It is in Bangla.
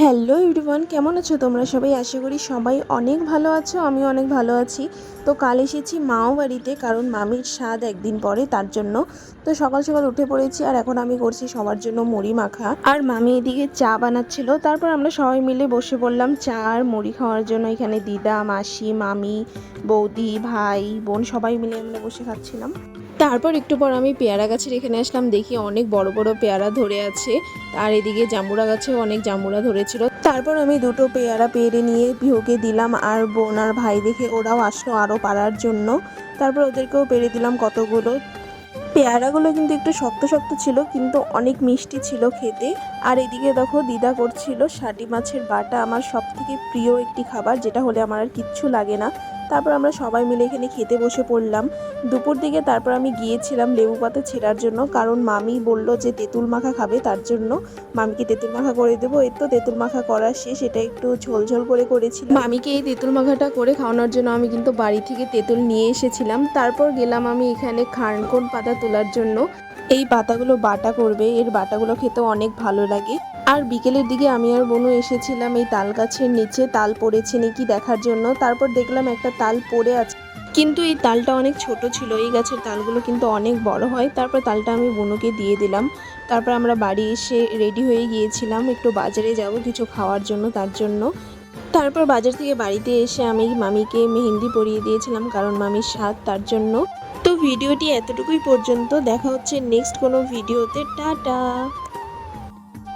হ্যালো এভরিওয়ান, কেমন আছো তোমরা সবাই? আশা করি সবাই অনেক ভালো আছো। আমি অনেক ভালো আছি। তো কাল এসেছি মাও বাড়িতে, কারণ মামির স্বাদ একদিন পরে, তার জন্য। তো সকাল সকাল উঠে পড়েছি, আর এখন আমি করছি সবার জন্য মুড়ি মাখা, আর মামি এদিকে চা বানাচ্ছিল। তারপর আমরা সবাই মিলে বসে পড়লাম চা আর মুড়ি খাওয়ার জন্য। এখানে দিদা, মাসি, মামি, বৌদি, ভাই, বোন সবাই মিলে আমরা বসে খাচ্ছিলাম। তারপর একটু পর আমি পেয়ারা গাছের এখানে আসলাম, দেখি অনেক বড় বড় পেয়ারা ধরে আছে, আর এদিকে জাম্বুরা গাছেও অনেক জাম্বুরা ধরেছিল। তারপর আমি দুটো পেয়ারা পেড়ে নিয়ে পিহুকে দিলাম, আর বোন আর ভাই দেখে ওরাও আসলো আরও পাড়ার জন্য। তারপর ওদেরকেও পেড়ে দিলাম কতগুলো। পেয়ারাগুলো কিন্তু একটু শক্ত শক্ত ছিল, কিন্তু অনেক মিষ্টি ছিল খেতে। আর এদিকে দেখো দিদা করছিল শাটি মাছের বাটা, আমার সব থেকে প্রিয় একটি খাবার, যেটা হলে আমার আর কিচ্ছু লাগে না। তারপর আমরা সবাই মিলে এখানে খেতে বসে পড়লাম দুপুর দিকে। তারপর আমি গিয়েছিলাম লেবু পাতা ছেঁড়ার জন্য, কারণ মামি বলল যে তেঁতুল মাখা খাবে, তার জন্য মামিকে তেঁতুল মাখা করে দেবো। এই তো তেঁতুল মাখা করা শেষ, এটা একটু ঝোল ঝোল করে করেছিলাম। মামিকে এই তেঁতুল মাখাটা করে খাওয়ানোর জন্য আমি কিন্তু বাড়ি থেকে তেঁতুল নিয়ে এসেছিলাম। তারপর গেলাম আমি এখানে খানকোন পাতা তোলার জন্য। এই পাতাগুলো বাটা করবে, এর বাটাগুলো খেতে অনেক ভালো লাগে। আর বিকেলের দিকে আমি আর বোনু এসেছিলাম এই তাল গাছের নিচে তাল পড়েছে নাকি দেখার জন্য। তারপর দেখলাম একটা তাল পড়ে আছে, কিন্তু এই তালটা অনেক ছোট ছিল। এই গাছের তালগুলো কিন্তু অনেক বড় হয়। তারপর তালটা আমি বোনুকে দিয়ে দিলাম। তারপর আমরা বাড়ি এসে রেডি হয়ে গিয়েছিলাম, একটু বাজারে যাব কিছু খাওয়ার জন্য, তার জন্য। তারপর বাজার থেকে বাড়িতে এসে আমি মামিকে মেহেন্দি পরিয়ে দিয়েছিলাম, কারণ মামির স্বাদ, তার জন্য। তো ভিডিওটি এতটুকুই পর্যন্ত, দেখা হচ্ছে নেক্সট কোনো ভিডিওতে। টাটা।